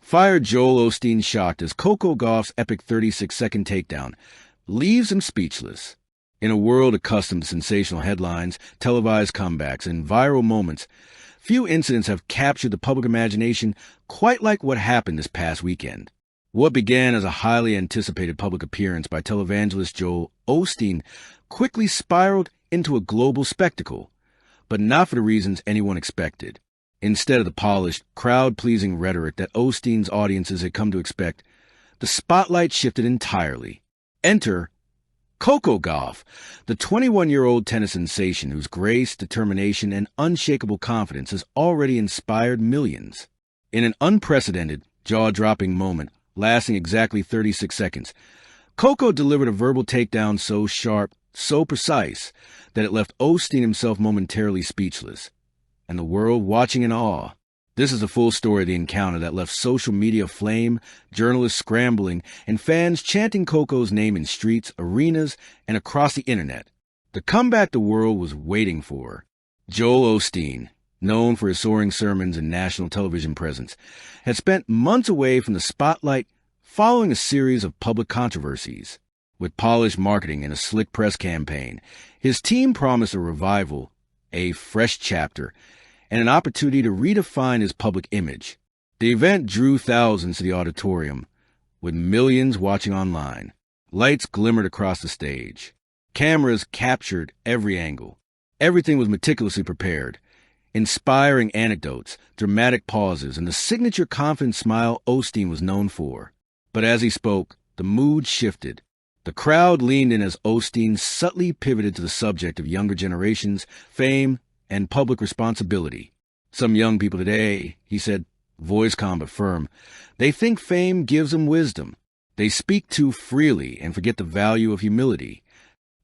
Fired Joel Osteen shocked as Coco Gauff's epic 36-second takedown leaves him speechless. In a world accustomed to sensational headlines, televised comebacks, and viral moments, few incidents have captured the public imagination quite like what happened this past weekend. What began as a highly anticipated public appearance by televangelist Joel Osteen quickly spiraled into a global spectacle, but not for the reasons anyone expected. Instead of the polished, crowd-pleasing rhetoric that Osteen's audiences had come to expect, the spotlight shifted entirely. Enter Coco Gauff, the 21-year-old tennis sensation whose grace, determination, and unshakable confidence has already inspired millions. In an unprecedented, jaw-dropping moment lasting exactly 36 seconds, Coco delivered a verbal takedown so sharp, so precise, that it left Osteen himself momentarily speechless, and the world watching in awe. This is a full story of the encounter that left social media aflame, journalists scrambling, and fans chanting Coco's name in streets, arenas, and across the internet. The comeback the world was waiting for. Joel Osteen, known for his soaring sermons and national television presence, had spent months away from the spotlight following a series of public controversies. With polished marketing and a slick press campaign, his team promised a revival, a fresh chapter, and an opportunity to redefine his public image. The event drew thousands to the auditorium, with millions watching online. Lights glimmered across the stage. Cameras captured every angle. Everything was meticulously prepared. Inspiring anecdotes, dramatic pauses, and the signature confident smile Osteen was known for. But as he spoke, the mood shifted. The crowd leaned in as Osteen subtly pivoted to the subject of younger generations, fame, and public responsibility. Some young people today, he said, voice calm but firm, they think fame gives them wisdom. They speak too freely and forget the value of humility.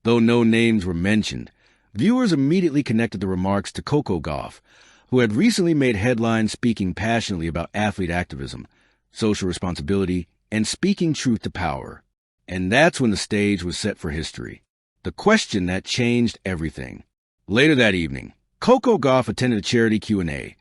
Though no names were mentioned, viewers immediately connected the remarks to Coco Gauff, who had recently made headlines speaking passionately about athlete activism, social responsibility, and speaking truth to power. And that's when the stage was set for history. The question that changed everything. Later that evening, Coco Gauff attended a charity Q&A,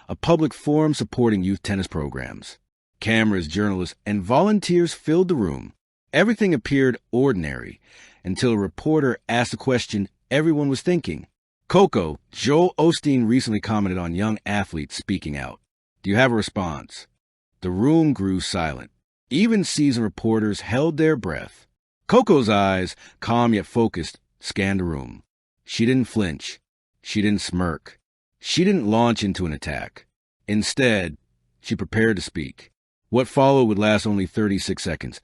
a public forum supporting youth tennis programs. Cameras, journalists, and volunteers filled the room. Everything appeared ordinary until a reporter asked a question everyone was thinking. Coco, Joel Osteen recently commented on young athletes speaking out. Do you have a response? The room grew silent. Even seasoned reporters held their breath. Coco's eyes, calm yet focused, scanned the room. She didn't flinch. She didn't smirk. She didn't launch into an attack. Instead, she prepared to speak. What followed would last only 36 seconds,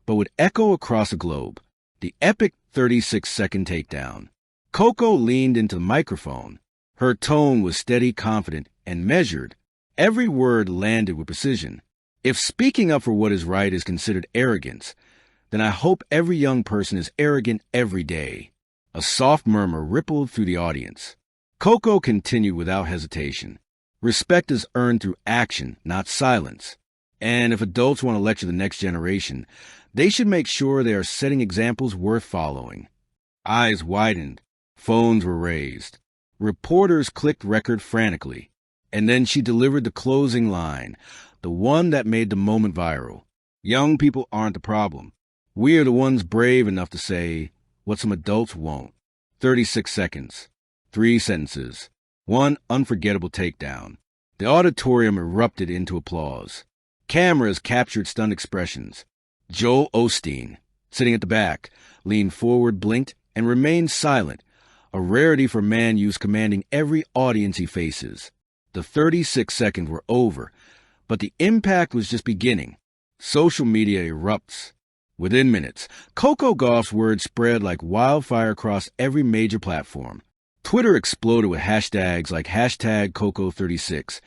but would echo across the globe. The epic 36-second takedown. Coco leaned into the microphone. Her tone was steady, confident, and measured. Every word landed with precision. If speaking up for what is right is considered arrogance, then I hope every young person is arrogant every day. A soft murmur rippled through the audience. Coco continued without hesitation. Respect is earned through action, not silence. And if adults want to lecture the next generation, they should make sure they are setting examples worth following. Eyes widened. Phones were raised. Reporters clicked record frantically. And then she delivered the closing line, the one that made the moment viral. Young people aren't the problem. We are the ones brave enough to say what some adults won't. 36 seconds. 3 sentences. One unforgettable takedown. The auditorium erupted into applause. Cameras captured stunned expressions. Joel Osteen, sitting at the back, leaned forward, blinked, and remained silent, a rarity for a man used commanding every audience he faces. The 36 seconds were over, but the impact was just beginning. Social media erupts. Within minutes, Coco Gauff's words spread like wildfire across every major platform. Twitter exploded with hashtags like hashtag Coco36,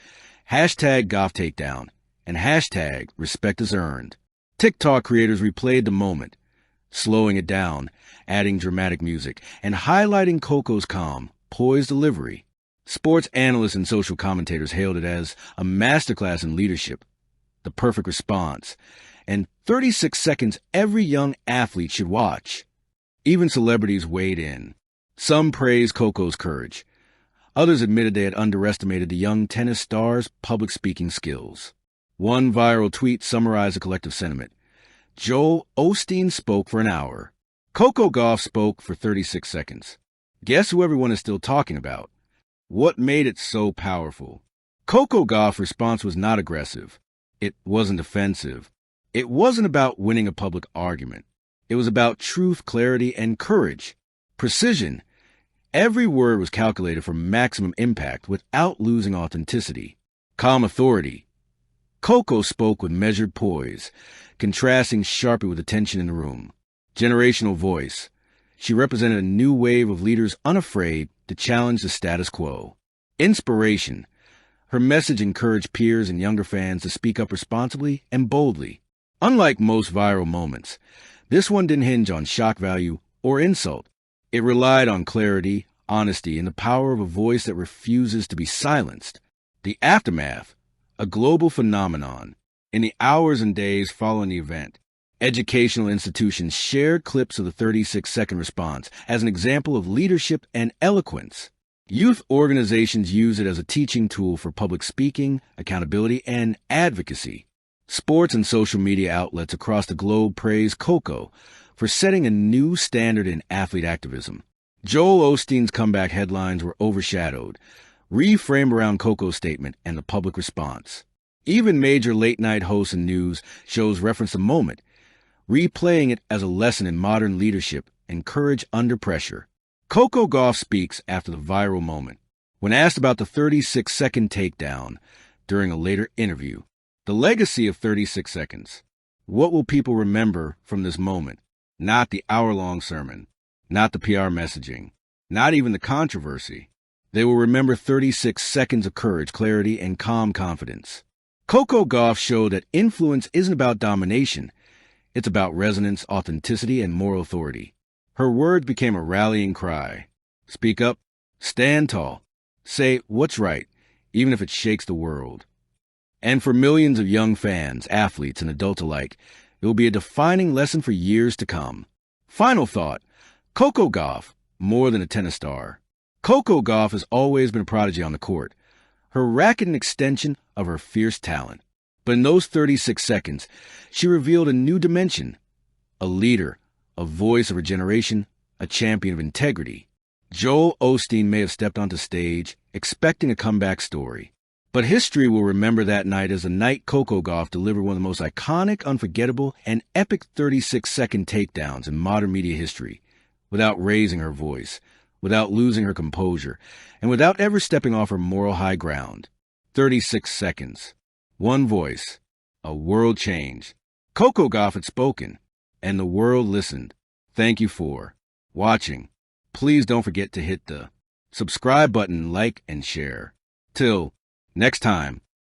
hashtag Gauff Takedown, and hashtag Respect is Earned. TikTok creators replayed the moment, slowing it down, adding dramatic music, and highlighting Coco's calm, poised delivery. Sports analysts and social commentators hailed it as a masterclass in leadership, the perfect response, and 36 seconds every young athlete should watch. Even celebrities weighed in. Some praised Coco's courage. Others admitted they had underestimated the young tennis star's public speaking skills. One viral tweet summarized the collective sentiment. Joel Osteen spoke for an hour. Coco Gauff spoke for 36 seconds. Guess who everyone is still talking about? What made it so powerful? Coco Gauff's response was not aggressive. It wasn't offensive. It wasn't about winning a public argument. It was about truth, clarity, and courage. Precision. Every word was calculated for maximum impact without losing authenticity. Calm authority. Coco spoke with measured poise, contrasting sharply with the tension in the room. Generational voice. She represented a new wave of leaders unafraid to challenge the status quo. Inspiration. Her message encouraged peers and younger fans to speak up responsibly and boldly. Unlike most viral moments, this one didn't hinge on shock value or insult. It relied on clarity, honesty, and the power of a voice that refuses to be silenced. The aftermath, a global phenomenon. In the hours and days following the event, educational institutions shared clips of the 36-second response as an example of leadership and eloquence. Youth organizations use it as a teaching tool for public speaking, accountability, and advocacy. Sports and social media outlets across the globe praise Coco for setting a new standard in athlete activism. Joel Osteen's comeback headlines were overshadowed, reframed around Coco's statement and the public response. Even major late-night hosts and news shows reference the moment, replaying it as a lesson in modern leadership and courage under pressure. Coco Gauff speaks after the viral moment. When asked about the 36-second takedown during a later interview, the legacy of 36 seconds. What will people remember from this moment? Not the hour-long sermon, not the PR messaging, not even the controversy. They will remember 36 seconds of courage, clarity, and calm confidence. Coco Gauff showed that influence isn't about domination. It's about resonance, authenticity, and moral authority. Her words became a rallying cry. Speak up, stand tall, say what's right, even if it shakes the world. And for millions of young fans, athletes, and adults alike, it will be a defining lesson for years to come. Final thought. Coco Gauff, more than a tennis star. Coco Gauff has always been a prodigy on the court, her racket an extension of her fierce talent. But in those 36 seconds, she revealed a new dimension, a leader, a voice of her generation, a champion of integrity. Joel Osteen may have stepped onto stage expecting a comeback story, but history will remember that night as the night Coco Gauff delivered one of the most iconic, unforgettable, and epic 36-second takedowns in modern media history, without raising her voice, without losing her composure, and without ever stepping off her moral high ground. 36 seconds. One voice. A world change. Coco Gauff had spoken, and the world listened. Thank you for watching. Please don't forget to hit the subscribe button, like, and share. Till next time.